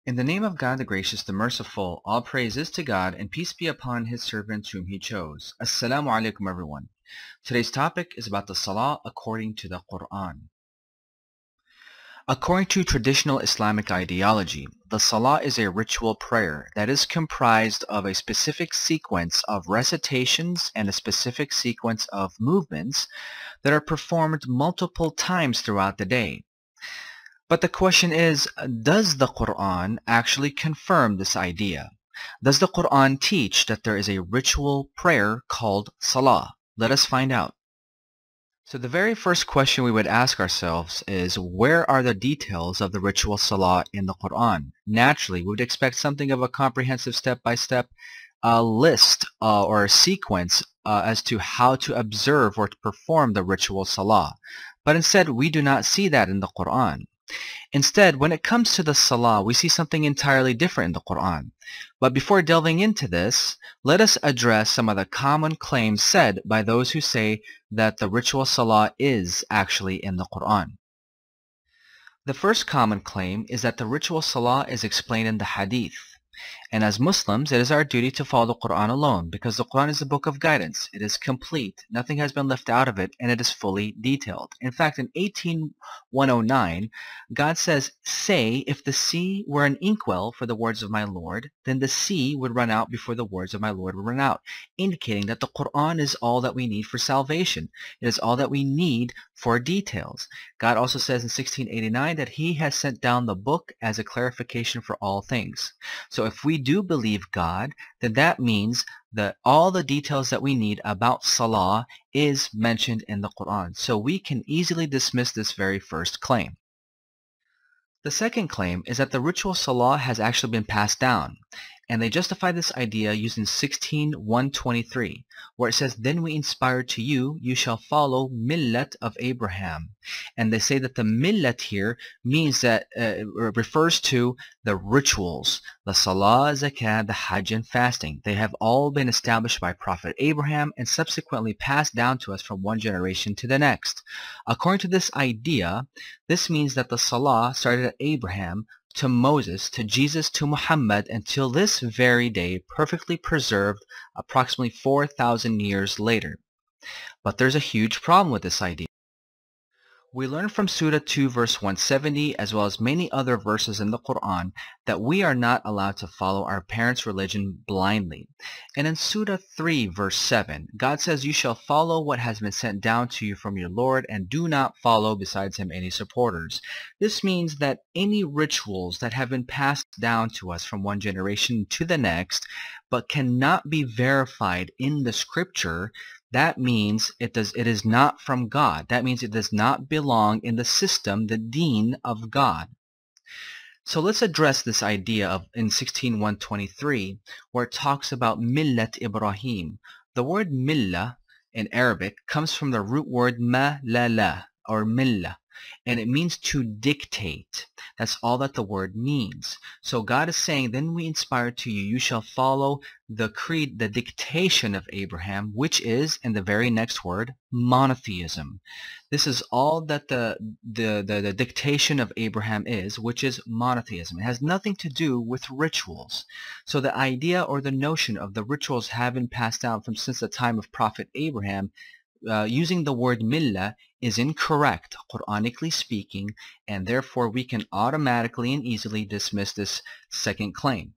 In the name of God the Gracious, the Merciful, all praise is to God, and peace be upon His servants whom He chose. Assalamu alaikum everyone. Today's topic is about the Salah according to the Quran. According to traditional Islamic ideology, the Salah is a ritual prayer that is comprised of a specific sequence of recitations and a specific sequence of movements that are performed multiple times throughout the day. But the question is, does the Quran actually confirm this idea? Does the Quran teach that there is a ritual prayer called Salah? Let us find out. So the very first question we would ask ourselves is, where are the details of the ritual Salah in the Quran? Naturally, we would expect something of a comprehensive step-by-step list or a sequence as to how to observe or to perform the ritual Salah. But instead, we do not see that in the Quran. Instead, when it comes to the Salah, we see something entirely different in the Quran. But before delving into this, let us address some of the common claims said by those who say that the ritual Salah is actually in the Quran. The first common claim is that the ritual Salah is explained in the Hadith. And as Muslims, it is our duty to follow the Quran alone, because the Quran is a book of guidance. It is complete. Nothing has been left out of it, and it is fully detailed. In fact, in 18:109, God says, "Say, if the sea were an inkwell for the words of my Lord, then the sea would run out before the words of my Lord would run out," indicating that the Quran is all that we need for salvation. It is all that we need for details. God also says in 1689 that He has sent down the book as a clarification for all things. So if we do believe God, then that means that all the details that we need about Salah is mentioned in the Quran. So we can easily dismiss this very first claim. The second claim is that the ritual Salah has actually been passed down. And they justify this idea using 16:123, where it says, "Then we inspired to you, you shall follow millat of Abraham." And they say that the millat here means that refers to the rituals, the Salah, Zakat, the Hajj, and fasting. They have all been established by Prophet Abraham and subsequently passed down to us from one generation to the next. According to this idea, this means that the Salah started at Abraham, to Moses, to Jesus, to Muhammad, until this very day, perfectly preserved approximately 4,000 years later. But there's a huge problem with this idea. We learn from Surah 2 verse 170 as well as many other verses in the Quran that we are not allowed to follow our parents' religion blindly. And in Surah 3 verse 7, God says, "You shall follow what has been sent down to you from your Lord and do not follow besides Him any supporters." This means that any rituals that have been passed down to us from one generation to the next but cannot be verified in the scripture, that means it is not from God. That means it does not belong in the system, the deen of God. So let's address this idea of in 16:123, where it talks about millat Ibrahim. The word millah in Arabic comes from the root word ma-la-la, or millah, and it means to dictate. That's all that the word means. So God is saying, then we inspire to you, you shall follow the creed, the dictation of Abraham, which is, in the very next word, monotheism. This is all that the dictation of Abraham is, which is monotheism. It has nothing to do with rituals. So the idea or the notion of the rituals have been passed down from since the time of Prophet Abraham, using the word millah is incorrect, Quranically speaking, and therefore we can automatically and easily dismiss this second claim.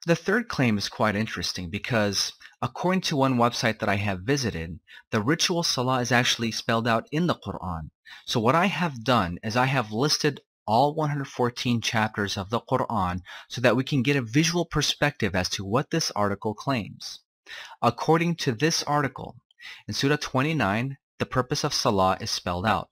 The third claim is quite interesting because, according to one website that I have visited, the ritual Salah is actually spelled out in the Quran. So what I have done is I have listed all 114 chapters of the Quran so that we can get a visual perspective as to what this article claims. According to this article, in Surah 29, the purpose of Salah is spelled out.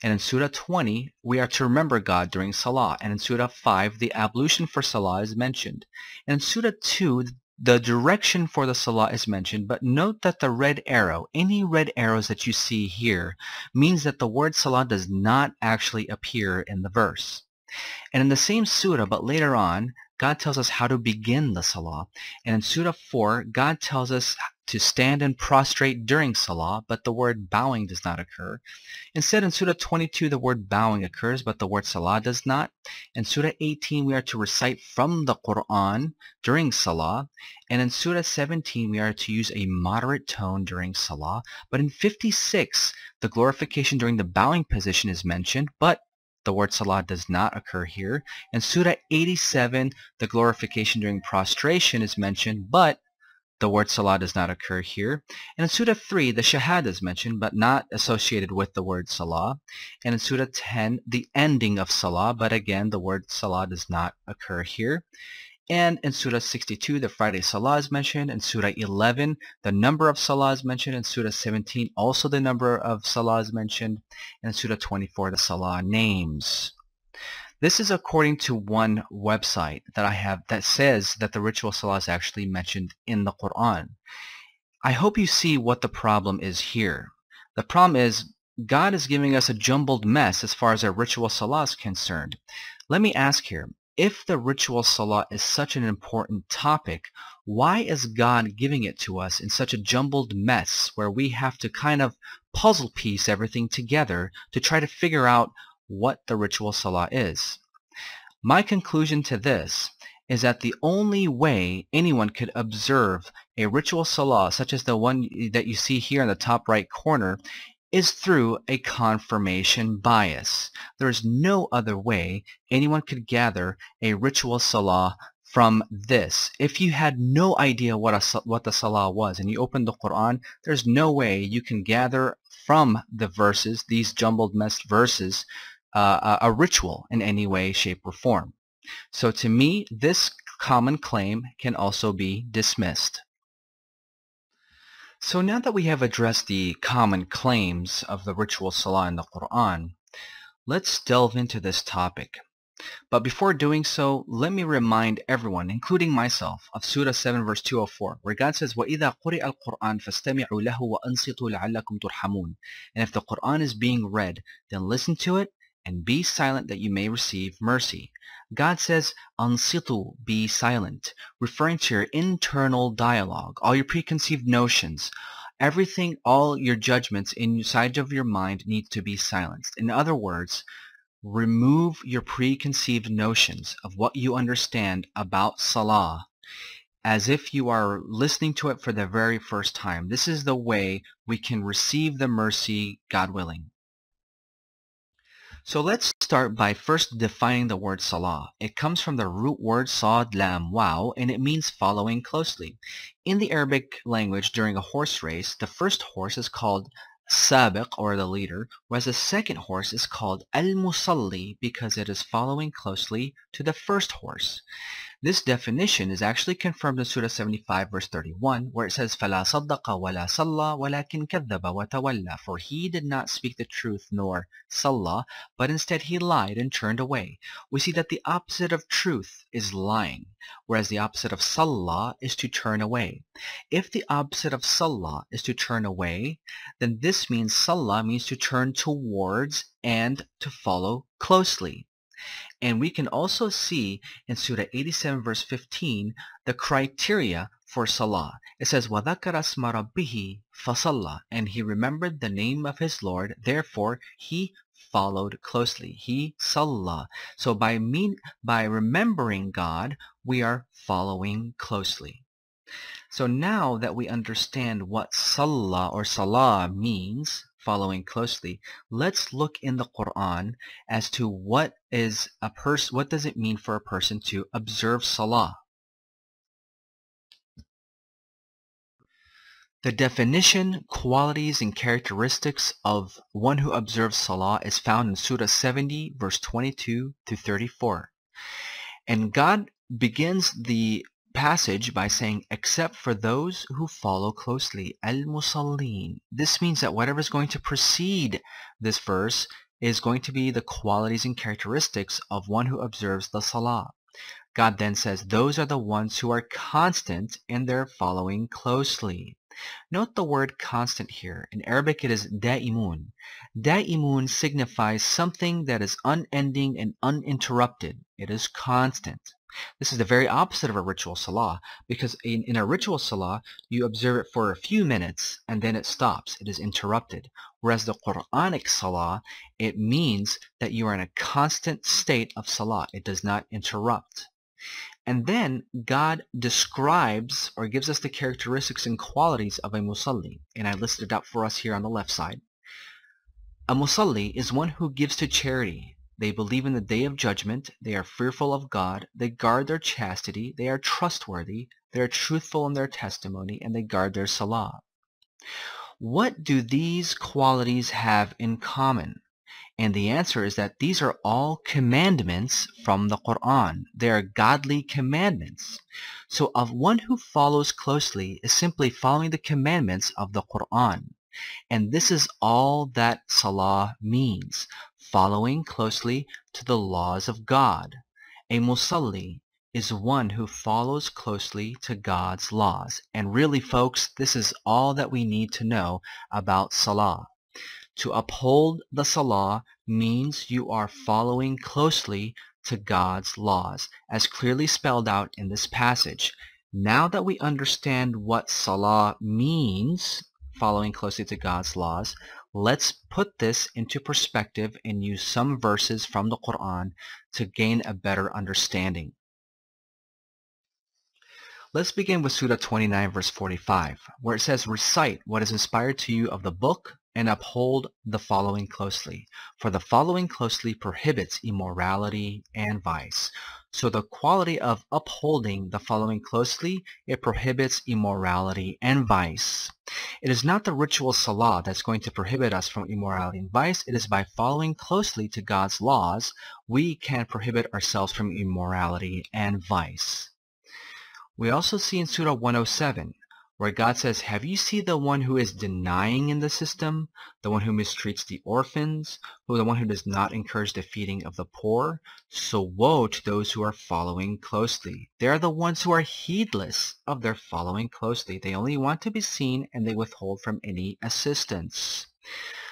And in Surah 20, we are to remember God during Salah. And in Surah 5, the ablution for Salah is mentioned. And in Surah 2, the direction for the Salah is mentioned. But note that the red arrow, any red arrows that you see here, means that the word Salah does not actually appear in the verse. And in the same surah, but later on, God tells us how to begin the Salah. And in Surah 4, God tells us to stand and prostrate during salah, but the word bowing does not occur. Instead, in Surah 22, the word bowing occurs, but the word salah does not. In Surah 18, we are to recite from the Quran during salah. And in Surah 17, we are to use a moderate tone during salah. But in 56, the glorification during the bowing position is mentioned, but the word salah does not occur here. In Surah 87, the glorification during prostration is mentioned, but the word salah does not occur here. And in Surah 3, the shahada is mentioned, but not associated with the word salah. And in Surah 10, the ending of salah, but again, the word salah does not occur here. And in Surah 62, the Friday Salah is mentioned. In Surah 11, the number of Salah is mentioned. In Surah 17, also the number of Salah is mentioned. And in Surah 24, the Salah names. This is according to one website that I have that says that the ritual Salah is actually mentioned in the Quran. I hope you see what the problem is here. The problem is God is giving us a jumbled mess as far as our ritual Salah is concerned. Let me ask here. If the ritual salah is such an important topic, why is God giving it to us in such a jumbled mess where we have to kind of puzzle piece everything together to try to figure out what the ritual salah is? My conclusion to this is that the only way anyone could observe a ritual salah, such as the one that you see here in the top right corner, is through a confirmation bias. There is no other way anyone could gather a ritual salah from this. If you had no idea what the salah was and you opened the Quran, there's no way you can gather from the verses, these jumbled messed verses, a ritual in any way, shape, or form. So to me, this common claim can also be dismissed. So now that we have addressed the common claims of the ritual salah in the Quran, let's delve into this topic. But before doing so, let me remind everyone, including myself, of Surah 7 verse 204, where God says, وَإِذَا قُرِئَ الْقُرْآنُ فَاسْتَمِعُوا لَهُ وَأَنصِتُوا لَعَلَّكُمْ تُرْحَمُونَ. And if the Quran is being read, then listen to it and be silent that you may receive mercy. God says, ansitu, be silent, referring to your internal dialogue, all your preconceived notions, everything, all your judgments inside of your mind need to be silenced. In other words, remove your preconceived notions of what you understand about salah as if you are listening to it for the very first time. This is the way we can receive the mercy, God willing. So let's start by first defining the word salah. It comes from the root word sad lam waw, and it means following closely. In the Arabic language, during a horse race, the first horse is called sabiq, or the leader, whereas the second horse is called al-musalli because it is following closely to the first horse. This definition is actually confirmed in Surah 75 verse 31, where it says, فَلَا صَدَّقَ وَلَا صَلَّى وَلَكِنْ كَذَّبَ وَتَوَلَّى. For he did not speak the truth nor salla, but instead he lied and turned away. We see that the opposite of truth is lying, whereas the opposite of salla is to turn away. If the opposite of salla is to turn away, then this means salla means to turn towards and to follow closely. And we can also see in Surah 87 verse 15 the criteria for salah. It says, وَذَكَرَ اسْمَ رَبِّهِ فَصَلَّى. And he remembered the name of his Lord, therefore he followed closely. He salah. So by remembering God, we are following closely. So now that we understand what salah or salah means, following closely, let's look in the Quran as to what does it mean for a person to observe salah. The definition, qualities, and characteristics of one who observes salah is found in Surah 70 verse 22 to 34. And God begins the passage by saying, except for those who follow closely, al-musallin. This means that whatever is going to precede this verse is going to be the qualities and characteristics of one who observes the salah. God then says, those are the ones who are constant in their following closely. Note the word constant here. In Arabic it is da'imun. Da'imun signifies something that is unending and uninterrupted. It is constant. This is the very opposite of a ritual salah, because in a ritual salah, you observe it for a few minutes and then it stops. It is interrupted. Whereas the Quranic salah, it means that you are in a constant state of salah. It does not interrupt. And then God describes or gives us the characteristics and qualities of a musalli. And I listed it out for us here on the left side. A musalli is one who gives to charity. They believe in the day of judgment. They are fearful of God. They guard their chastity. They are trustworthy. They are truthful in their testimony. And they guard their salah. What do these qualities have in common? And the answer is that these are all commandments from the Quran. They are godly commandments. So of one who follows closely is simply following the commandments of the Quran. And this is all that salah means, following closely to the laws of God. A musalli is one who follows closely to God's laws. And really, folks, this is all that we need to know about salah. To uphold the salah means you are following closely to God's laws, as clearly spelled out in this passage. Now that we understand what salah means, following closely to God's laws, let's put this into perspective and use some verses from the Quran to gain a better understanding. Let's begin with Surah 29, verse 45, where it says, "Recite what is inspired to you of the book and uphold the following closely. For the following closely prohibits immorality and vice." So the quality of upholding the following closely, it prohibits immorality and vice. It is not the ritual salah that's going to prohibit us from immorality and vice. It is by following closely to God's laws, we can prohibit ourselves from immorality and vice. We also see in Surah 107, where God says, "Have you seen the one who is denying in the system, the one who mistreats the orphans, the one who does not encourage the feeding of the poor? So woe to those who are following closely. They are the ones who are heedless of their following closely. They only want to be seen and they withhold from any assistance."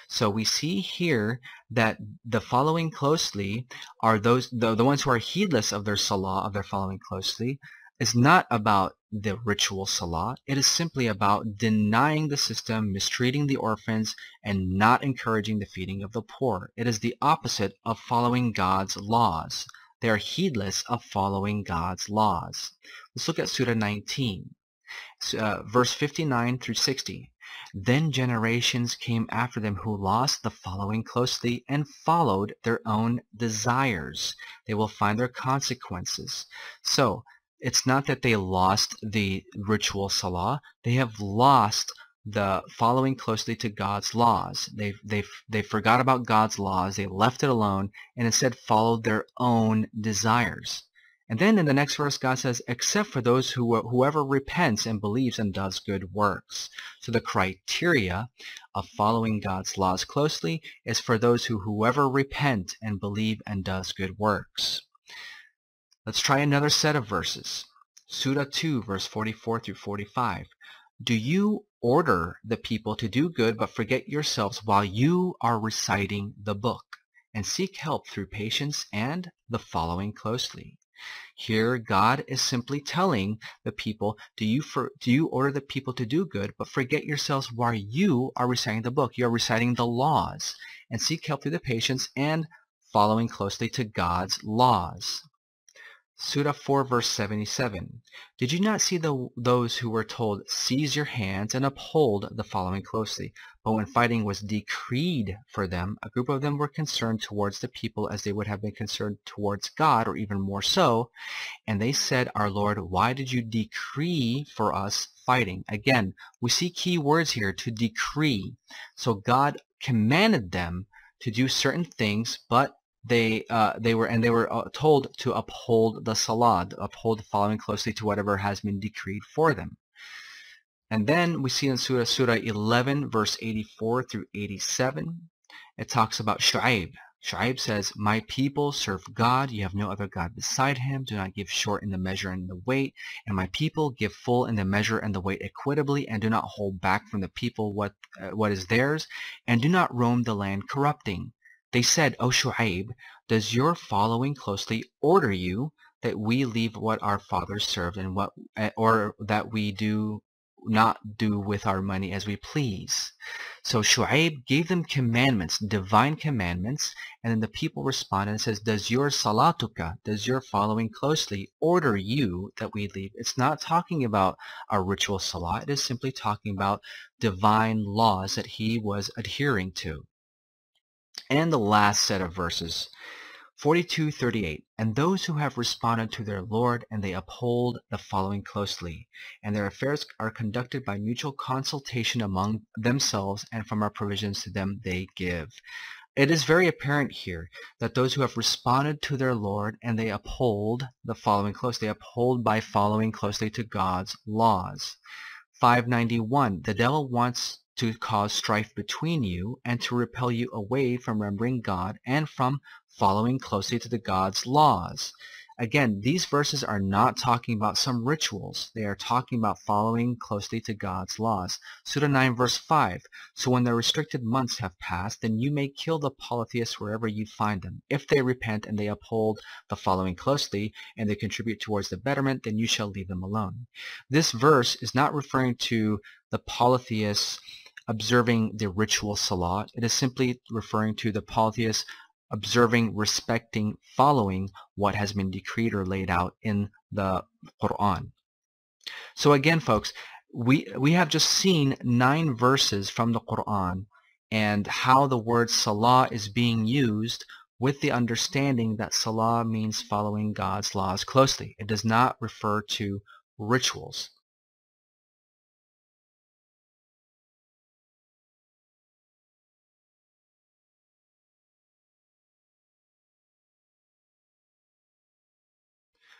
So we see here that the following closely are those the ones who are heedless of their salah, of their following closely, is not about the ritual salah. It is simply about denying the system, mistreating the orphans, and not encouraging the feeding of the poor. It is the opposite of following God's laws. They are heedless of following God's laws. Let's look at Surah 19, verse 59 through 60. "Then generations came after them who lost the following closely and followed their own desires. They will find their consequences." So, it's not that they lost the ritual salah. They have lost the following closely to God's laws. They forgot about God's laws. They left it alone and instead followed their own desires. And then in the next verse, God says, "Except for those whoever repents and believes and does good works." So the criteria of following God's laws closely is for those whoever repent and believe and does good works. Let's try another set of verses. Surah 2, verse 44 through 45. "Do you order the people to do good but forget yourselves while you are reciting the book, and seek help through patience and the following closely?" Here God is simply telling the people, do you order the people to do good but forget yourselves while you are reciting the book? You are reciting the laws, and seek help through the patience and following closely to God's laws. Surah 4, verse 77. "Did you not see those who were told, 'Seize your hands and uphold the following closely'? But when fighting was decreed for them, a group of them were concerned towards the people as they would have been concerned towards God, or even more so. And they said, 'Our Lord, why did you decree for us fighting?'" Again, we see key words here, to decree. So God commanded them to do certain things, but they were told to uphold the salah, uphold following closely to whatever has been decreed for them. And then we see in Surah 11, verse 84 through 87, it talks about Shu'aib. Shu'aib says, "My people serve God. You have no other God beside him. Do not give short in the measure and the weight. And my people give full in the measure and the weight equitably, and do not hold back from the people what is theirs, and do not roam the land corrupting." They said, "O Shu'aib, does your following closely order you that we leave what our fathers served and or that we do not do with our money as we please. So Shu'aib gave them commandments, divine commandments, and then the people responded and says, does your salatuka, does your following closely order you that we leave? It's not talking about a ritual salah. It is simply talking about divine laws that he was adhering to. And the last set of verses, 42:38, and those who have responded to their Lord and they uphold the following closely, and their affairs are conducted by mutual consultation among themselves, and from our provisions to them they give. It is very apparent here that those who have responded to their Lord and they uphold the following closely, they uphold by following closely to God's laws. 591, the devil wants to cause strife between you and to repel you away from remembering God and from following closely to the God's laws. Again, these verses are not talking about some rituals. They are talking about following closely to God's laws. Surah 9 verse 5, so when the restricted months have passed, then you may kill the polytheists wherever you find them. If they repent and they uphold the following closely and they contribute towards the betterment, then you shall leave them alone. This verse is not referring to the polytheists observing the ritual salah. It is simply referring to the polytheists observing, respecting, following what has been decreed or laid out in the Quran. So again, folks, we have just seen 9 verses from the Quran and how the word salah is being used with the understanding that salah means following God's laws closely. It does not refer to rituals.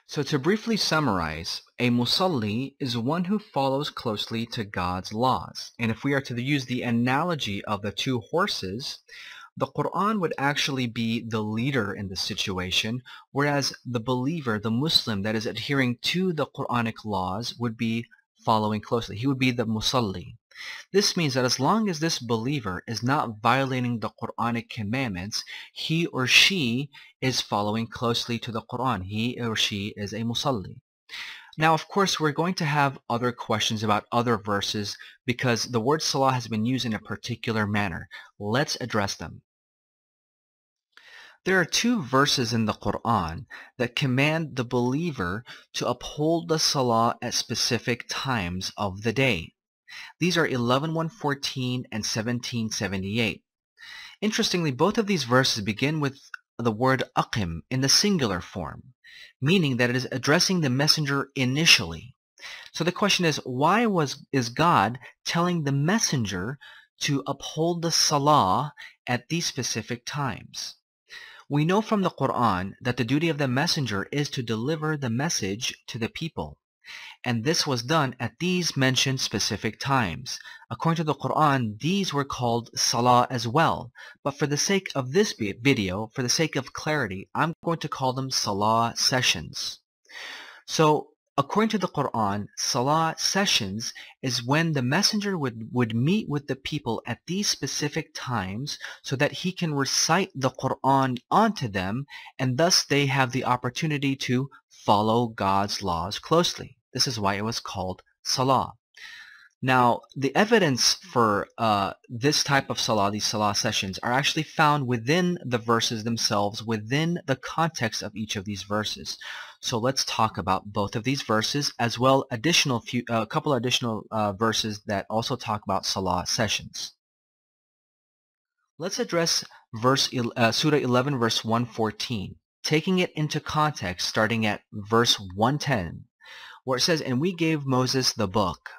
So to briefly summarize, a musalli is one who follows closely to God's laws. And if we are to use the analogy of the 2 horses, the Quran would actually be the leader in this situation, whereas the believer, the Muslim that is adhering to the Quranic laws would be following closely. He would be the musalli. This means that as long as this believer is not violating the Quranic commandments, he or she is following closely to the Quran. He or she is a musalli. Now, of course, we're going to have other questions about other verses because the word salah has been used in a particular manner. Let's address them. There are 2 verses in the Quran that command the believer to uphold the salah at specific times of the day. These are 11:114 and 17:78. Interestingly, both of these verses begin with the word aqim in the singular form, meaning that it is addressing the messenger initially. So the question is, why is God telling the messenger to uphold the salah at these specific times? We know from the Quran that the duty of the messenger is to deliver the message to the people. And this was done at these mentioned specific times. According to the Quran, these were called salah as well. But for the sake of this video, for the sake of clarity, I'm going to call them salah sessions. So, according to the Quran, salah sessions is when the messenger would meet with the people at these specific times so that he can recite the Quran onto them, and thus they have the opportunity to follow God's laws closely. This is why it was called salah. Now, the evidence for this type of salah, these salah sessions, are actually found within the verses themselves, within the context of each of these verses. So let's talk about both of these verses, as well a couple additional verses that also talk about salah sessions. Let's address Surah 11, verse 114, taking it into context, starting at verse 110, where it says, "And we gave Moses the book."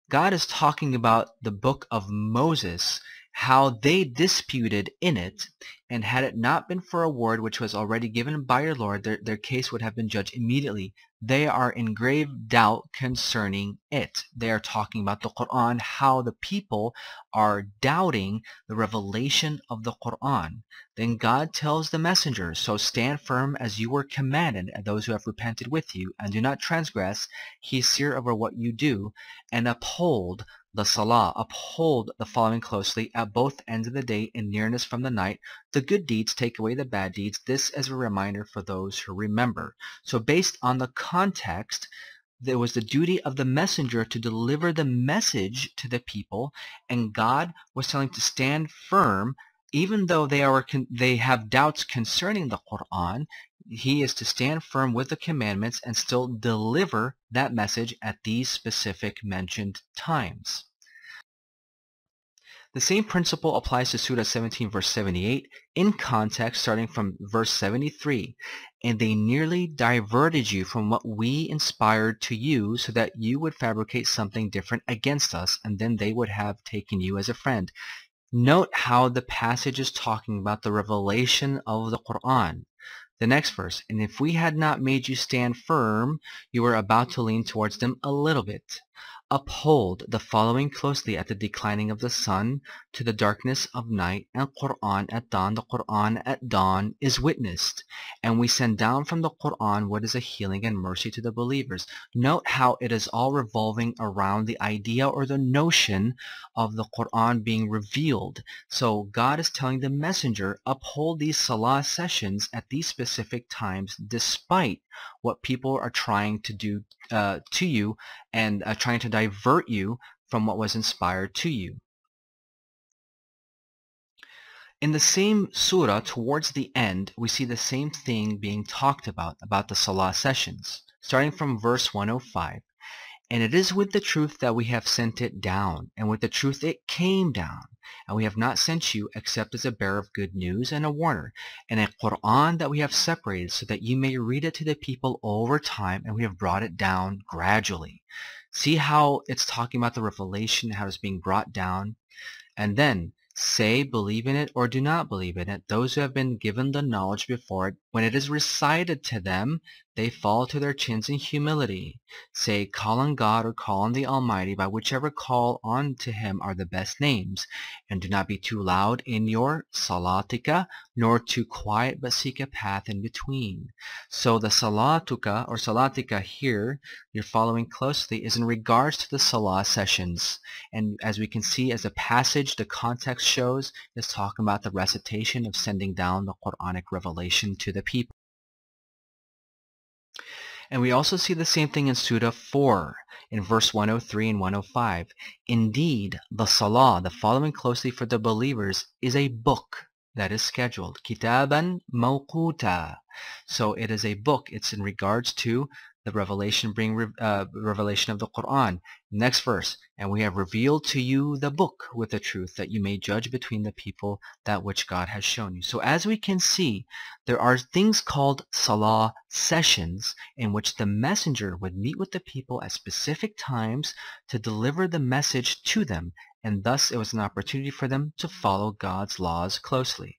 God is talking about the book of Moses, how they disputed in it, and had it not been for a word which was already given by your Lord, their case would have been judged immediately. They are in grave doubt concerning it. They are talking about the Quran, how the people are doubting the revelation of the Quran. Then God tells the messenger, "So stand firm as you were commanded, and those who have repented with you, and do not transgress. He is seer over what you do, and uphold the salah, uphold the following closely at both ends of the day in nearness from the night. The good deeds take away the bad deeds. This as a reminder for those who remember. So based on the context, there was the duty of the messenger to deliver the message to the people, and God was telling them to stand firm, even though they have doubts concerning the Quran. He is to stand firm with the commandments and still deliver that message at these specific mentioned times. The same principle applies to Surah 17 verse 78 in context starting from verse 73. And they nearly diverted you from what we inspired to you so that you would fabricate something different against us, and then they would have taken you as a friend. Note how the passage is talking about the revelation of the Quran. The next verse, and if we had not made you stand firm, you were about to lean towards them a little bit. Uphold the following closely at the declining of the sun to the darkness of night, and Quran at dawn. The Quran at dawn is witnessed, and we send down from the Quran what is a healing and mercy to the believers. Note how it is all revolving around the idea or the notion of the Quran being revealed. So God is telling the messenger, uphold these salah sessions at these specific times despite what people are trying to do to you and trying to divert you from what was inspired to you. In the same surah, towards the end, we see the same thing being talked about the salah sessions, starting from verse 105. And it is with the truth that we have sent it down, and with the truth it came down. And we have not sent you except as a bearer of good news and a warner, and a Quran that we have separated so that you may read it to the people over time, and we have brought it down gradually. See how it's talking about the revelation, how it's being brought down. And then, say, believe in it or do not believe in it. Those who have been given the knowledge before it, when it is recited to them, they fall to their chins in humility. Say, call on God or call on the Almighty, by whichever call on to Him are the best names. And do not be too loud in your salatika, nor too quiet, but seek a path in between. So the salatuka or salatika here, you're following closely, is in regards to the salah sessions. And as we can see, as the passage, the context shows, is talking about the recitation of sending down the Quranic revelation to the people. And we also see the same thing in Surah 4, in verse 103 and 105. Indeed, the Salah, the following closely for the believers, is a book that is scheduled. Kitaban mawquta. So it is a book. It's in regards to the revelation revelation of the Quran. Next verse, and we have revealed to you the book with the truth, that you may judge between the people that which God has shown you. So as we can see, there are things called salah sessions in which the messenger would meet with the people at specific times to deliver the message to them, and thus it was an opportunity for them to follow God's laws closely.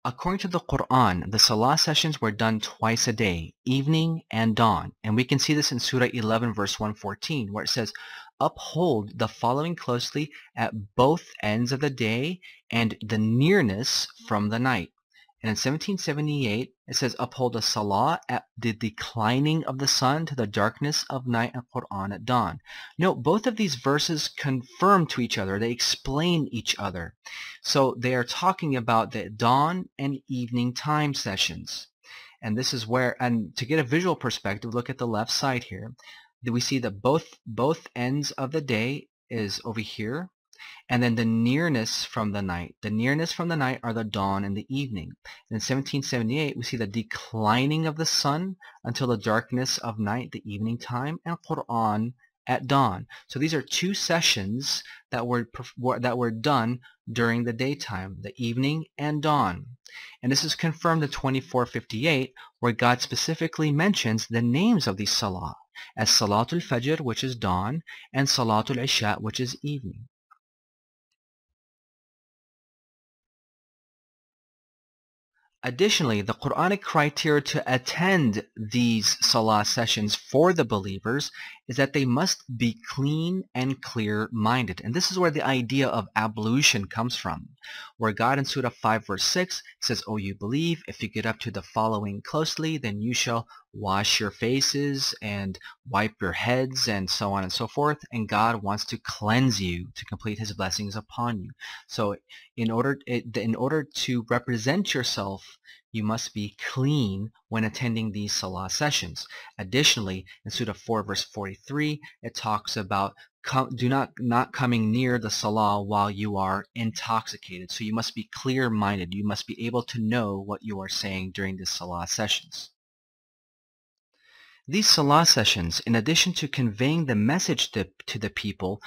According to the Quran, the salah sessions were done twice a day, evening and dawn. And we can see this in Surah 11 verse 114, where it says, uphold the following closely at both ends of the day and the nearness from the night. And in 1778, it says, uphold the salah at the declining of the sun to the darkness of night, and Quran at dawn. Note, both of these verses confirm to each other. They explain each other. So they are talking about the dawn and evening time sessions. And this is where, and to get a visual perspective, look at the left side here. We see that both ends of the day is over here. And then the nearness from the night. The nearness from the night are the dawn and the evening. In 1778, we see the declining of the sun until the darkness of night, the evening time, and Quran at dawn. So these are two sessions that were done during the daytime, the evening and dawn. And this is confirmed in 2458, where God specifically mentions the names of these salah as Salatul Fajr, which is dawn, and Salatul Isha, which is evening. Additionally, the Quranic criteria to attend these salah sessions for the believers is that they must be clean and clear-minded. And this is where the idea of ablution comes from, where God in Surah 5 verse 6 says, "O you believe, if you get up to the following closely, then you shall wash your faces and wipe your heads," and so on and so forth. And God wants to cleanse you to complete his blessings upon you. So in order to represent yourself, you must be clean when attending these salah sessions. Additionally, in Surah 4 verse 43, it talks about not coming near the salah while you are intoxicated. So you must be clear-minded. You must be able to know what you are saying during the salah sessions. These salah sessions, in addition to conveying the message to the people,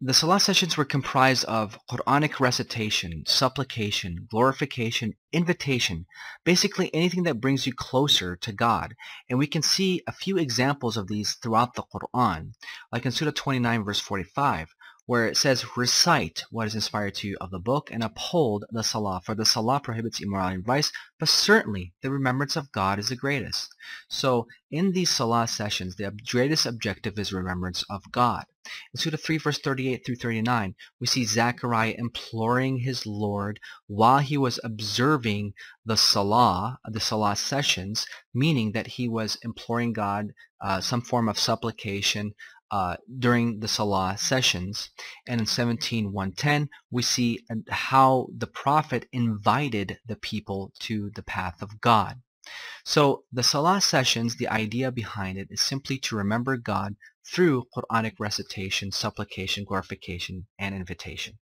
the salah sessions were comprised of Quranic recitation, supplication, glorification, invitation, basically anything that brings you closer to God. And we can see a few examples of these throughout the Quran, like in Surah 29 verse 45, where it says, "Recite what is inspired to you of the book and uphold the salah, for the salah prohibits immorality and vice, but certainly the remembrance of God is the greatest." So in these salah sessions, the greatest objective is remembrance of God. In Surah 3 verse 38 through 39, we see Zechariah imploring his Lord while he was observing the salah sessions, meaning that he was imploring God some form of supplication during the salah sessions. And in 17:110, we see how the prophet invited the people to the path of God. So the salah sessions, the idea behind it is simply to remember God through Quranic recitation, supplication, glorification, and invitation.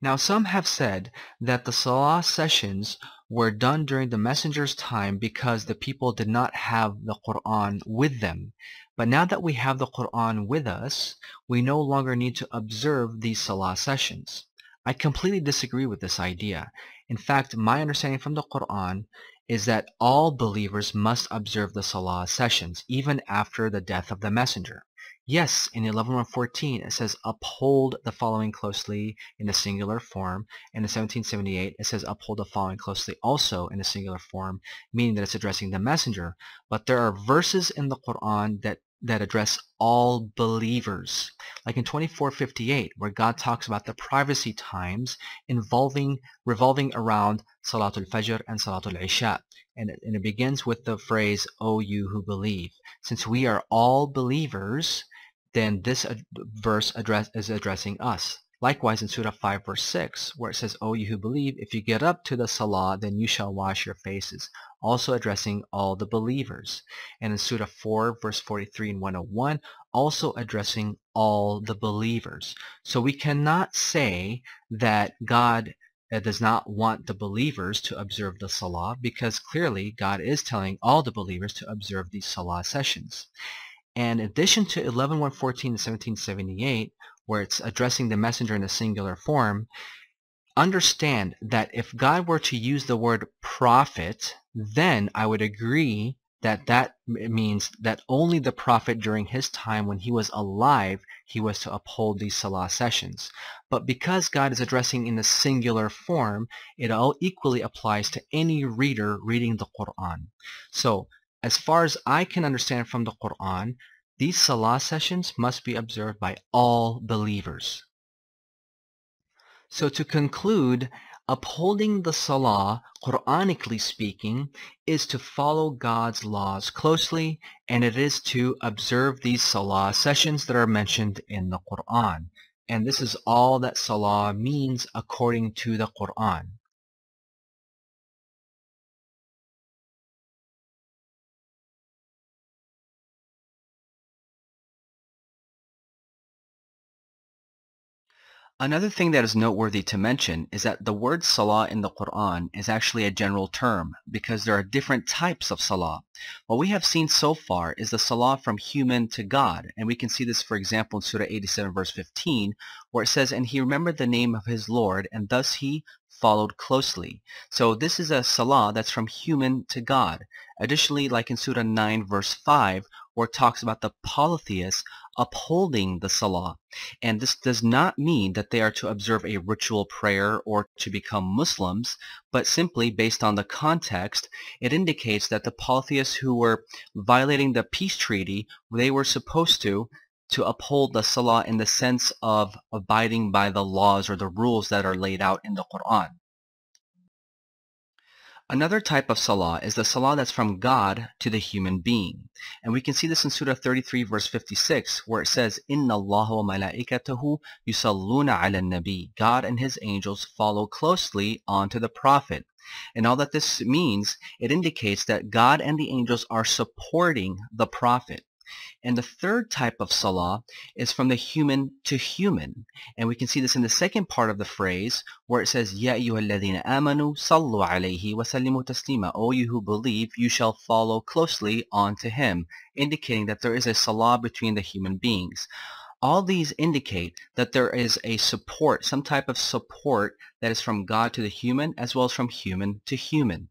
Now, some have said that the salah sessions were done during the messenger's time because the people did not have the Quran with them. But now that we have the Quran with us, we no longer need to observe these salah sessions. I completely disagree with this idea. In fact, my understanding from the Quran is that all believers must observe the salah sessions, even after the death of the messenger. Yes, in 11:114 it says uphold the following closely in a singular form, and in 1778 it says uphold the following closely also in a singular form, meaning that it's addressing the messenger. But there are verses in the Quran that address all believers, like in 24:58, where God talks about the privacy times revolving around Salatul Fajr and Salatul Isha. And it begins with the phrase, "O you who believe." Since we are all believers, then this verse is addressing us. Likewise in Surah 5 verse 6, where it says, "O you who believe, if you get up to the salah, then you shall wash your faces," also addressing all the believers. And in Surah 4 verse 43 and 101, also addressing all the believers. So we cannot say that God does not want the believers to observe the salah, because clearly God is telling all the believers to observe these salah sessions. And in addition to 11:114 and 1778, where it's addressing the messenger in a singular form, understand that if God were to use the word prophet, then I would agree that means that only the prophet during his time when he was alive, he was to uphold these salah sessions. But because God is addressing in the singular form, it all equally applies to any reader reading the Quran. So as far as I can understand from the Quran, these salah sessions must be observed by all believers. So to conclude, upholding the salah, Quranically speaking, is to follow God's laws closely, and it is to observe these salah sessions that are mentioned in the Quran. And this is all that salah means according to the Quran. Another thing that is noteworthy to mention is that the word salah in the Quran is actually a general term because there are different types of salah. What we have seen so far is the salah from human to God, and we can see this, for example, in Surah 87 verse 15, where it says, "And he remembered the name of his Lord, and thus he followed closely." So this is a salah that's from human to God. Additionally, like in Surah 9 verse 5, where it talks about the polytheists upholding the Salah. And this does not mean that they are to observe a ritual prayer or to become Muslims, but simply based on the context, it indicates that the polytheists who were violating the peace treaty, they were supposed to uphold the Salah in the sense of abiding by the laws or the rules that are laid out in the Quran. Another type of salah is the salah that's from God to the human being. And we can see this in Surah 33 verse 56 where it says, Inna Allah wa malaikatahu yusalluna ala nabi. God and his angels follow closely onto the Prophet. And all that this means, it indicates that God and the angels are supporting the Prophet. And the third type of salah is from the human to human. And we can see this in the second part of the phrase where it says, Ya ayyuhalladhina amanu sallu alayhi wa sallimu taslima. O you who believe, you shall follow closely onto him, indicating that there is a salah between the human beings. All these indicate that there is a support, some type of support that is from God to the human as well as from human to human.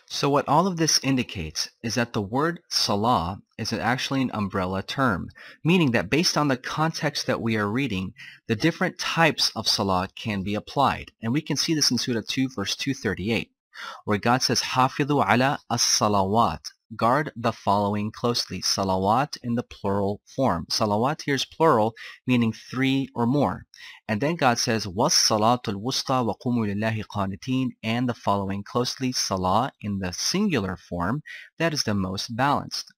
So what all of this indicates is that the word salah is actually an umbrella term, meaning that based on the context that we are reading, the different types of salah can be applied. And we can see this in Surah 2 verse 238, where God says, Hafidhu ala as-salawat. Guard the following closely. Salawat in the plural form. Salawat here is plural, meaning three or more. And then God says, was-salatul wusta wa qumu lillahi qanitin, and the following closely. Salah in the singular form, that is the most balanced.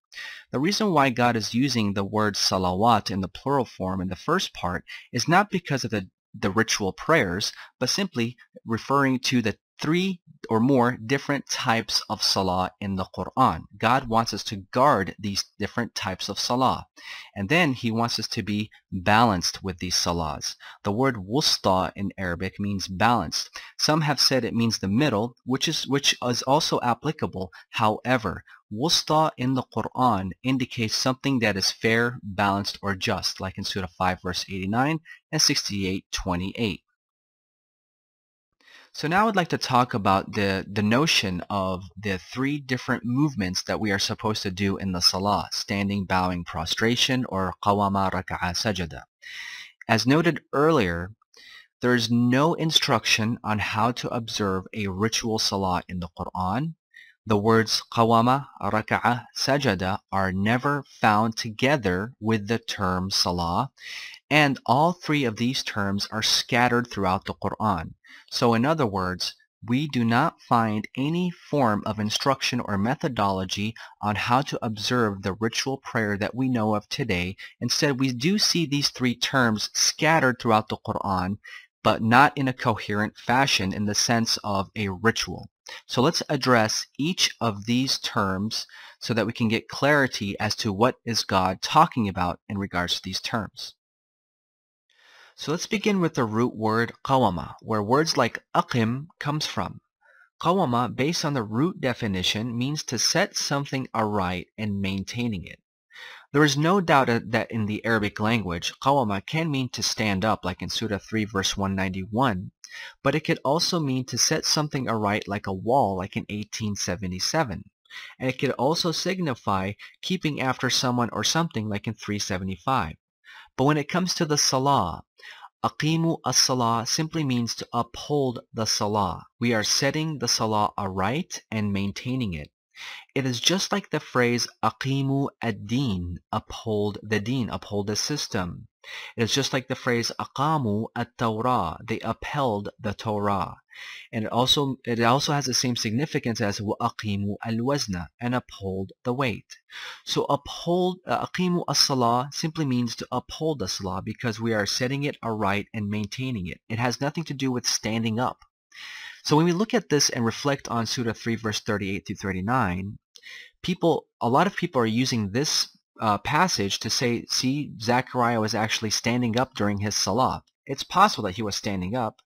The reason why God is using the word salawat in the plural form in the first part is not because of the ritual prayers, but simply referring to the three or more different types of salah in the Quran. God wants us to guard these different types of salah. And then he wants us to be balanced with these salahs. The word wusta in Arabic means balanced. Some have said it means the middle, which is also applicable. However, wusta in the Quran indicates something that is fair, balanced, or just, like in Surah 5 verse 89 and 68:28. So now I'd like to talk about the notion of the three different movements that we are supposed to do in the salah: standing, bowing, prostration, or qawama, raka'a, sajada. As noted earlier, there is no instruction on how to observe a ritual salah in the Quran. The words qawama, raka'a, sajada are never found together with the term salah, and all three of these terms are scattered throughout the Quran. So in other words, we do not find any form of instruction or methodology on how to observe the ritual prayer that we know of today. Instead, we do see these three terms scattered throughout the Quran, but not in a coherent fashion in the sense of a ritual. So let's address each of these terms so that we can get clarity as to what is God talking about in regards to these terms. So let's begin with the root word qawama, where words like aqim comes from. Qawama, based on the root definition, means to set something aright and maintaining it. There is no doubt that in the Arabic language, qawama can mean to stand up, like in Surah 3 verse 191, but it could also mean to set something aright like a wall, like in 1877. And it could also signify keeping after someone or something, like in 375. But when it comes to the salah, aqimu as-salah simply means to uphold the salah. We are setting the salah aright and maintaining it. It is just like the phrase aqimu ad-din, uphold the deen, uphold the system. It is just like the phrase aqamu at-Tawrah, they upheld the Torah. And it also has the same significance as وَأَقِيمُوا الْوَزْنَ, and uphold the weight. So aqimu as-salah simply means to uphold the salah because we are setting it aright and maintaining it. It has nothing to do with standing up. So when we look at this and reflect on Surah 3 verse 38 through 39, a lot of people are using this passage to say, see, Zechariah was actually standing up during his salah. It's possible that he was standing up,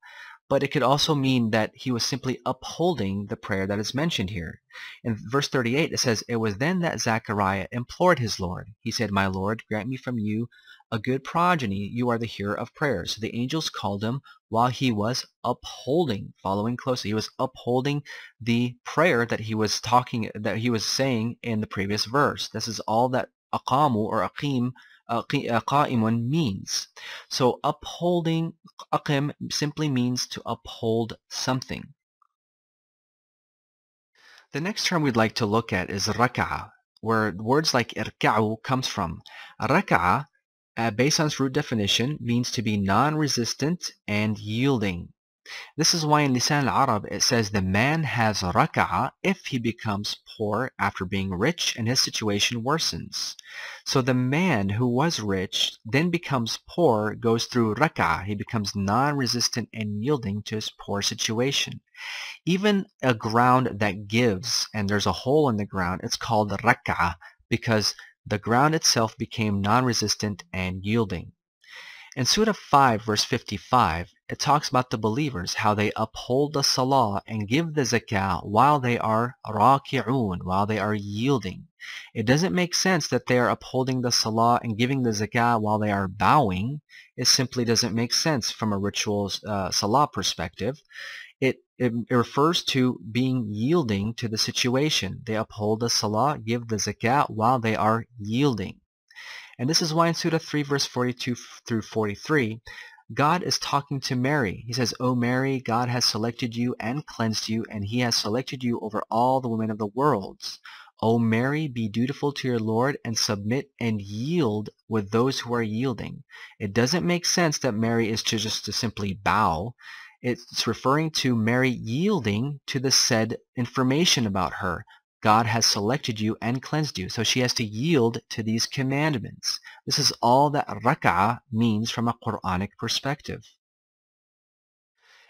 but it could also mean that he was simply upholding the prayer that is mentioned here. In verse 38, it says, "It was then that Zechariah implored his Lord. He said, 'My Lord, grant me from you a good progeny. You are the hearer of prayers.' So the angels called him while he was upholding, following closely. He was upholding the prayer that he was saying in the previous verse. This is all that aqamu or qa'imun means. So upholding, aqim simply means to uphold something. The next term we'd like to look at is raka'ah, where words like irka'u comes from. Raka'ah, based on its root definition, means to be non-resistant and yielding. This is why in Lisan al-Arab it says the man has raka'ah if he becomes poor after being rich and his situation worsens. So the man who was rich then becomes poor, goes through raka'ah. He becomes non-resistant and yielding to his poor situation. Even a ground that gives and there's a hole in the ground, it's called raka'ah because the ground itself became non-resistant and yielding. In Surah 5, verse 55, it talks about the believers, how they uphold the salah and give the zakah while they are raki'un, while they are yielding. It doesn't make sense that they are upholding the salah and giving the zakah while they are bowing. It simply doesn't make sense from a ritual salah perspective. It refers to being yielding to the situation. They uphold the salah, give the zakah while they are yielding. And this is why in Surah 3, verse 42 through 43, God is talking to Mary. He says, "O Mary, God has selected you and cleansed you, and he has selected you over all the women of the worlds. O Mary, be dutiful to your Lord and submit and yield with those who are yielding." It doesn't make sense that Mary is just to simply bow. It's referring to Mary yielding to the said information about her. God has selected you and cleansed you, so she has to yield to these commandments. This is all that raka'ah means from a Quranic perspective.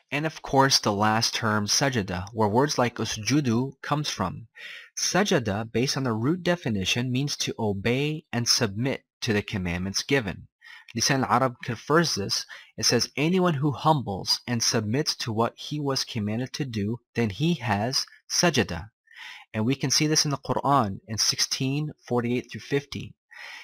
And of course, the last term, sajada, where words like usjudu comes from. Sajada, based on the root definition, means to obey and submit to the commandments given. Lisan al-Arab confirms this. It says, anyone who humbles and submits to what he was commanded to do, then he has sajada. And we can see this in the Quran in 16:48 through 50.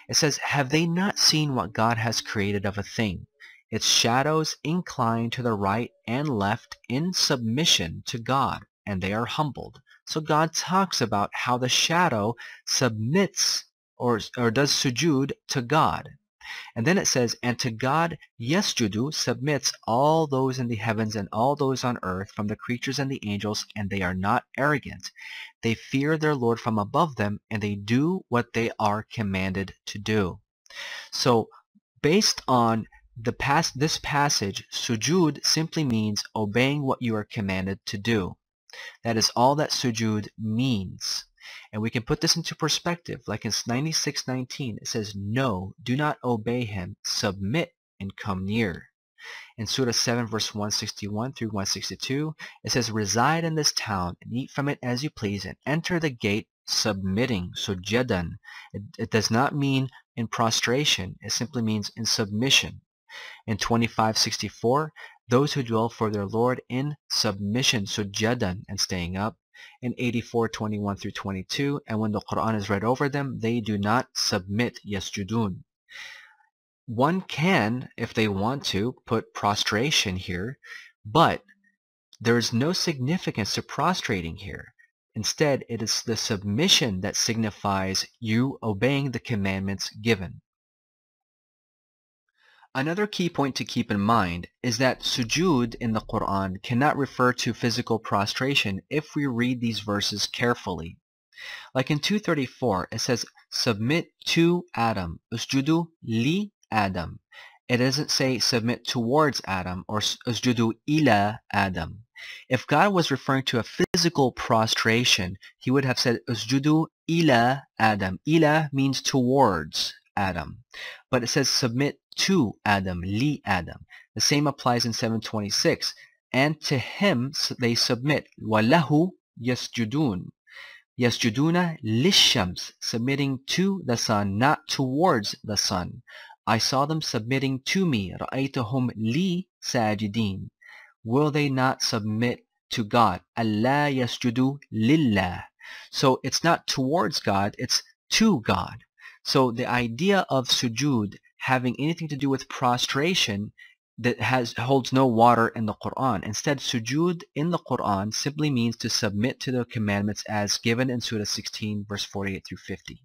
It says, "Have they not seen what God has created of a thing? Its shadows incline to the right and left in submission to God, and they are humbled." So God talks about how the shadow submits or does sujood to God. And then it says, "And to God yasjudu submits all those in the heavens and all those on earth, from the creatures and the angels, and they are not arrogant. They fear their Lord from above them, and they do what they are commanded to do." So based on this passage, sujud simply means obeying what you are commanded to do. That is all that sujud means. And we can put this into perspective, like in 96:19, it says, "No, do not obey him, submit and come near." In Surah 7, verse 161 through 162, it says, "Reside in this town and eat from it as you please, and enter the gate submitting," sujadan. It does not mean in prostration, it simply means in submission. In 25:64, "Those who dwell for their Lord in submission, sujadan, and staying up." In 84:21 through 22, "And when the Quran is read over them, they do not submit, yasjudun." One can, if they want to, put prostration here, but there is no significance to prostrating here. Instead, it is the submission that signifies you obeying the commandments given. Another key point to keep in mind is that sujud in the Quran cannot refer to physical prostration if we read these verses carefully. Like in 234, it says, "Submit to Adam, usjudu li Adam." It doesn't say submit towards Adam or usjudu ila Adam. If God was referring to a physical prostration, he would have said usjudu ila Adam. Ila means towards Adam. But it says submit to Adam, li Adam. The same applies in 7:26. "And to him they submit, walahu yasjudun." Yasjuduna lishams, submitting to the sun, not towards the sun. "I saw them submitting to me, ra'aytuhum li sajidin." will they not submit to God? أَلَّا يَسْجُدُوا لِلَّهِ. So it's not towards God, it's to God. So the idea of sujud having anything to do with prostration that holds no water in the Quran. Instead, sujud in the Quran simply means to submit to the commandments as given in Surah 16, verse 48 through 50.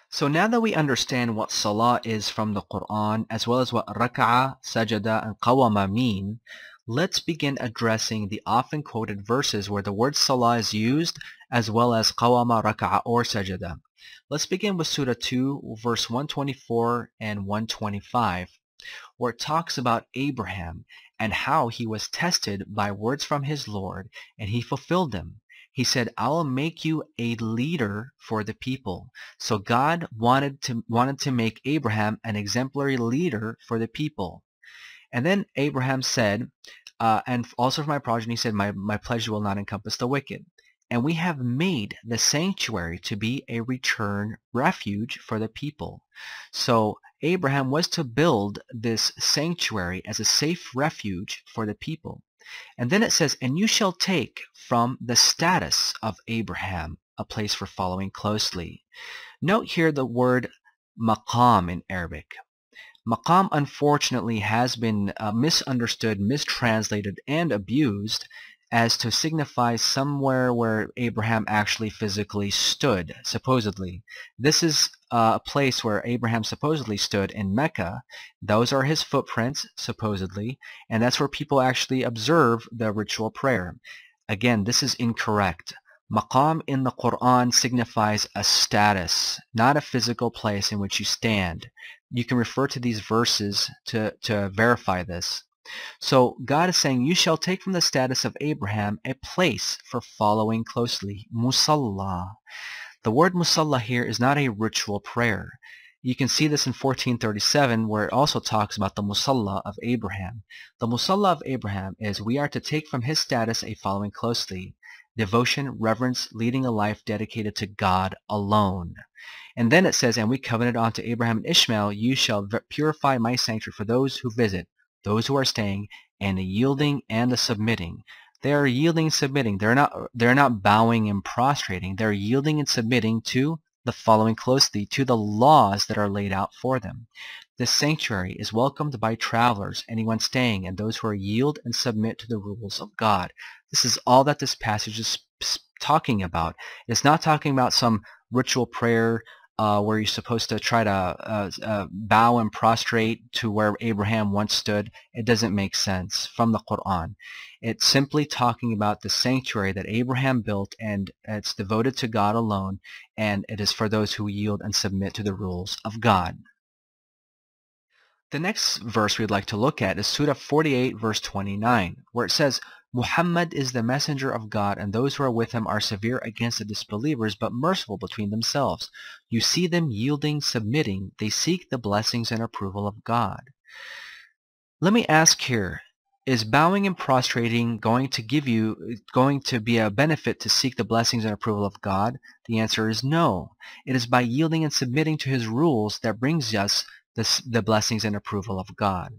So now that we understand what salah is from the Quran, as well as what rak'ah, sajada, and qawama mean, let's begin addressing the often quoted verses where the word salah is used, as well as qawama, rak'ah, or sajada. Let's begin with Surah 2, verse 124 and 125, where it talks about Abraham and how he was tested by words from his Lord, and he fulfilled them. He said, I will make you a leader for the people. So God wanted to make Abraham an exemplary leader for the people. And then Abraham said, and also for my progeny, he said, my pleasure will not encompass the wicked. And we have made the sanctuary to be a return refuge for the people. So Abraham was to build this sanctuary as a safe refuge for the people. And then it says, and you shall take from the status of Abraham a place for following closely. Note here the word maqam in Arabic. Maqam unfortunately has been misunderstood, mistranslated, and abused as to signify somewhere where Abraham actually physically stood, supposedly. This is a place where Abraham supposedly stood in Mecca. Those are his footprints, supposedly, and that's where people actually observe the ritual prayer. Again, this is incorrect. Maqam in the Quran signifies a status, not a physical place in which you stand. You can refer to these verses to verify this. So God is saying, you shall take from the status of Abraham a place for following closely. Musalla. The word musalla here is not a ritual prayer. You can see this in 1437 where it also talks about the musalla of Abraham. The musalla of Abraham is we are to take from his status a following closely. Devotion, reverence, leading a life dedicated to God alone. And then it says, and we covenanted unto Abraham and Ishmael, you shall purify my sanctuary for those who visit, those who are staying, and the yielding and the submitting. They are yielding and submitting. They're not bowing and prostrating. They're yielding and submitting to the following closely, to the laws that are laid out for them. This sanctuary is welcomed by travelers, anyone staying, and those who are yield and submit to the rules of God. This is all that this passage is talking about. It's not talking about some ritual prayer where you're supposed to try to bow and prostrate to where Abraham once stood. It doesn't make sense from the Quran. It's simply talking about the sanctuary that Abraham built, and it's devoted to God alone, and it is for those who yield and submit to the rules of God. The next verse we'd like to look at is Surah 48, verse 29, where it says, Muhammad is the messenger of God, and those who are with him are severe against the disbelievers, but merciful between themselves. You see them yielding, submitting. They seek the blessings and approval of God. Let me ask here, is bowing and prostrating going to be a benefit to seek the blessings and approval of God? The answer is no. It is by yielding and submitting to his rules that brings us the blessings and approval of God.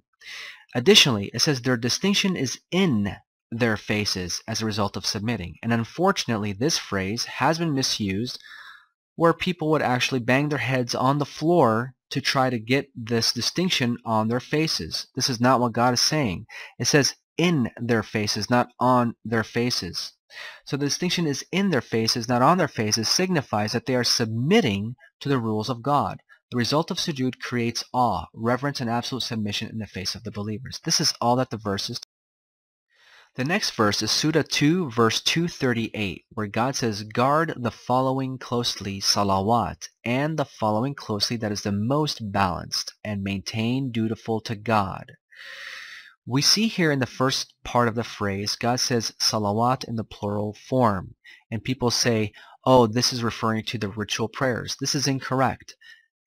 Additionally, it says their distinction is in their faces as a result of submitting. And unfortunately, this phrase has been misused where people would actually bang their heads on the floor to try to get this distinction on their faces. This is not what God is saying. It says in their faces, not on their faces. So the distinction is in their faces, not on their faces, signifies that they are submitting to the rules of God. The result of sujood creates awe, reverence, and absolute submission in the face of the believers. This is all that the verse is. The next verse is Surah 2, verse 238, where God says, guard the following closely, salawat, and the following closely that is the most balanced, and maintain dutiful to God. We see here in the first part of the phrase, God says salawat in the plural form, and people say, oh, this is referring to the ritual prayers. This is incorrect.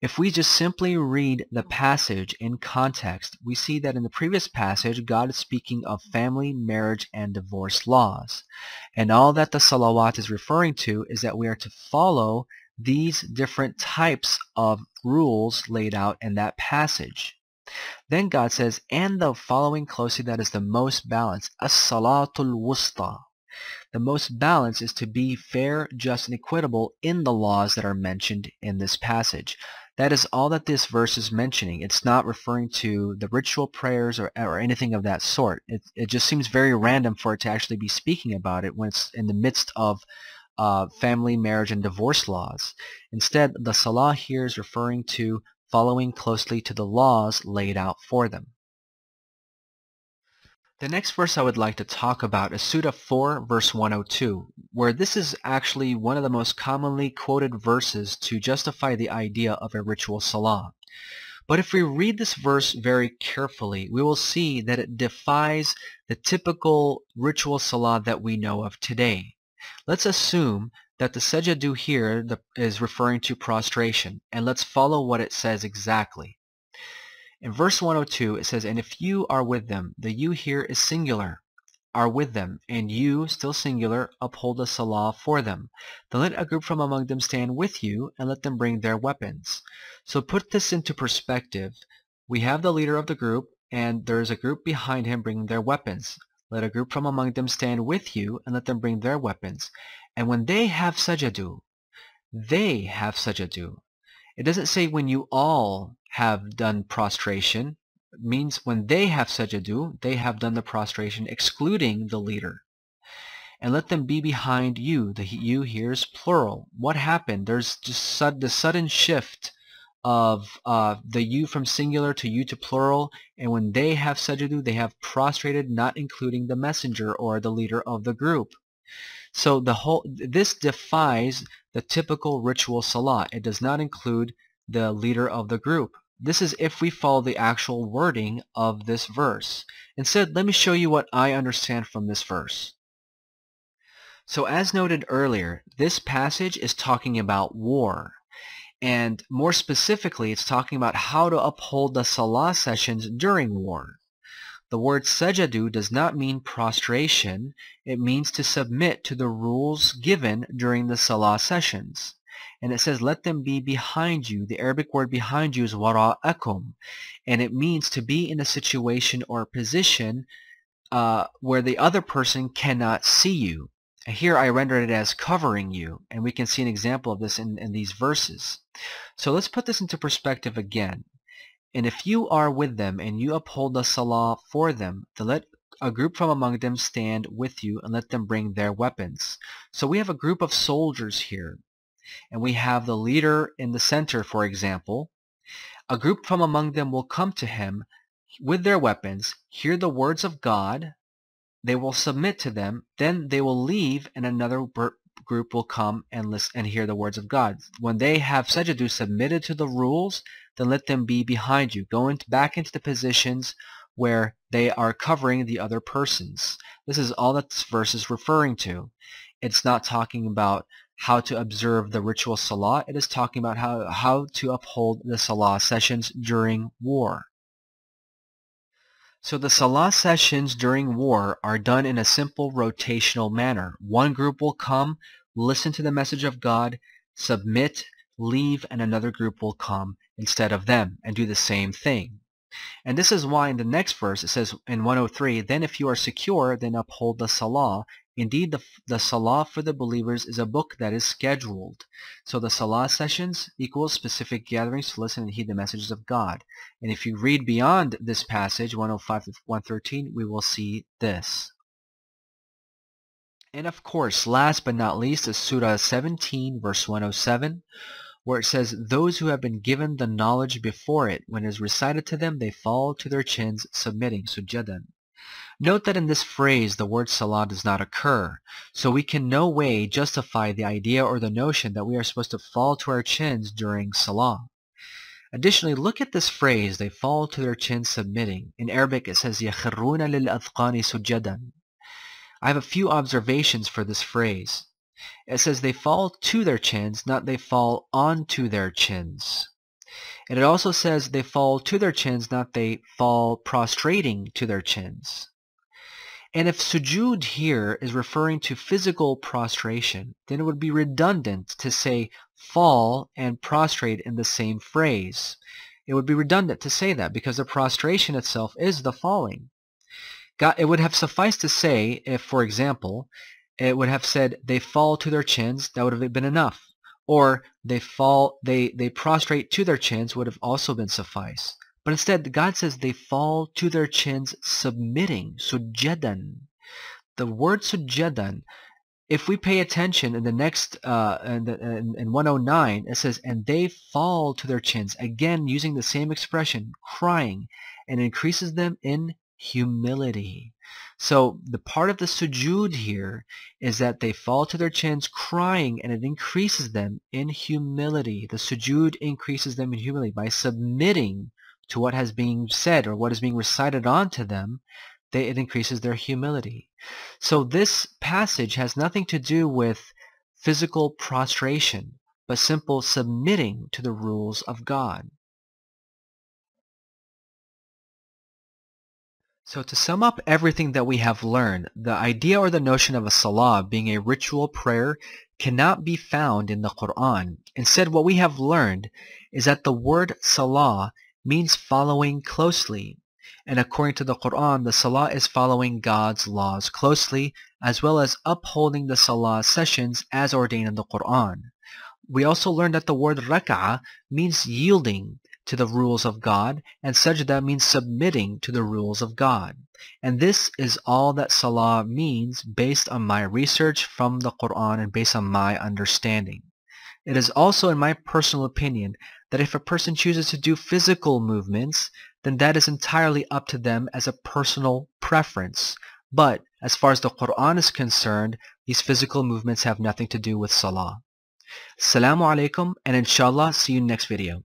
If we just simply read the passage in context, we see that in the previous passage, God is speaking of family, marriage, and divorce laws. And all that the salawat is referring to is that we are to follow these different types of rules laid out in that passage. Then God says, and the following closely, that is the most balanced, as-salatul wusta. The most balanced is to be fair, just, and equitable in the laws that are mentioned in this passage. That is all that this verse is mentioning. It's not referring to the ritual prayers or anything of that sort. It just seems very random for it to actually be speaking about it when it's in the midst of family, marriage, and divorce laws. Instead, the salah here is referring to following closely to the laws laid out for them. The next verse I would like to talk about is Surah 4, verse 102, where this is actually one of the most commonly quoted verses to justify the idea of a ritual salah. But if we read this verse very carefully, we will see that it defies the typical ritual salah that we know of today. Let's assume that the sajadu here is referring to prostration, and let's follow what it says exactly. In verse 102, it says, and if you are with them, the you here is singular, are with them, and you, still singular, uphold the salah for them. Then let a group from among them stand with you, and let them bring their weapons. So put this into perspective. We have the leader of the group, and there is a group behind him bringing their weapons. Let a group from among them stand with you, and let them bring their weapons. And when they have sajadu, they have sajadu. It doesn't say when you all have done prostration. It means when they have sajadu, they have done the prostration, excluding the leader. And let them be behind you. The you here is plural. What happened? There's just the sudden shift of the you from singular to you to plural. And when they have sajadu, they have prostrated, not including the messenger or the leader of the group. So this defies the typical ritual salah. It does not include the leader of the group. This is if we follow the actual wording of this verse. Instead, let me show you what I understand from this verse. So as noted earlier, this passage is talking about war. And more specifically, it's talking about how to uphold the salah sessions during war. The word sajadu does not mean prostration. It means to submit to the rules given during the salah sessions. And it says, let them be behind you. The Arabic word behind you is wara'akum. And it means to be in a situation or position where the other person cannot see you. And here I rendered it as covering you. And we can see an example of this in these verses. So let's put this into perspective again. And if you are with them and you uphold the salah for them, then let a group from among them stand with you and let them bring their weapons. So we have a group of soldiers here. And we have the leader in the center, for example. A group from among them will come to him with their weapons, hear the words of God. They will submit to them. Then they will leave and another group will come and listen and hear the words of God. When they have sajadu submitted to the rules, then let them be behind you. Go back into the positions where they are covering the other persons. This is all that this verse is referring to. It's not talking about how to observe the ritual salah. It is talking about how to uphold the salah sessions during war. So the salah sessions during war are done in a simple rotational manner. One group will come, listen to the message of God, submit, leave, and another group will come instead of them and do the same thing. And this is why in the next verse it says in 103, then if you are secure, then uphold the salah. Indeed, the salah for the believers is a book that is scheduled. So the salah sessions equals specific gatherings to listen and heed the messages of God. And if you read beyond this passage, 105 to 113, we will see this. And of course, last but not least is Surah 17, verse 107, where it says, those who have been given the knowledge before it, when it is recited to them, they fall to their chins, submitting, sujadan. Note that in this phrase, the word salah does not occur, so we can no way justify the idea or the notion that we are supposed to fall to our chins during salah. Additionally, look at this phrase, they fall to their chins submitting. In Arabic, it says, يَخِرُّونَ لِلْأَذْقَانِ سُجَّدًا. I have a few observations for this phrase. It says they fall to their chins, not they fall onto their chins. And it also says they fall to their chins, not they fall prostrating to their chins. And if sujud here is referring to physical prostration, then it would be redundant to say fall and prostrate in the same phrase. It would be redundant to say that because the prostration itself is the falling. God, it would have sufficed to say if, for example, it would have said they fall to their chins, that would have been enough. Or they prostrate to their chins would have also been suffice. But instead, God says they fall to their chins submitting, sujadan. The word sujadan, if we pay attention in the next, in 109, it says, and they fall to their chins, again using the same expression, crying, and increases them in humility. So the part of the sujood here is that they fall to their chins crying, and it increases them in humility. The sujood increases them in humility by submitting to what has been said or what is being recited onto them. It increases their humility. So this passage has nothing to do with physical prostration, but simple submitting to the rules of God. So to sum up everything that we have learned, the idea or the notion of a salah being a ritual prayer cannot be found in the Quran. Instead, what we have learned is that the word salah means following closely. And according to the Quran, the salah is following God's laws closely, as well as upholding the salah sessions as ordained in the Quran. We also learned that the word rak'ah means yielding to the rules of God, and sajda means submitting to the rules of God. And this is all that salah means based on my research from the Quran and based on my understanding. It is also, in my personal opinion, that if a person chooses to do physical movements, then that is entirely up to them as a personal preference. But as far as the Quran is concerned, these physical movements have nothing to do with salah. Assalamu alaikum, and inshallah see you next video.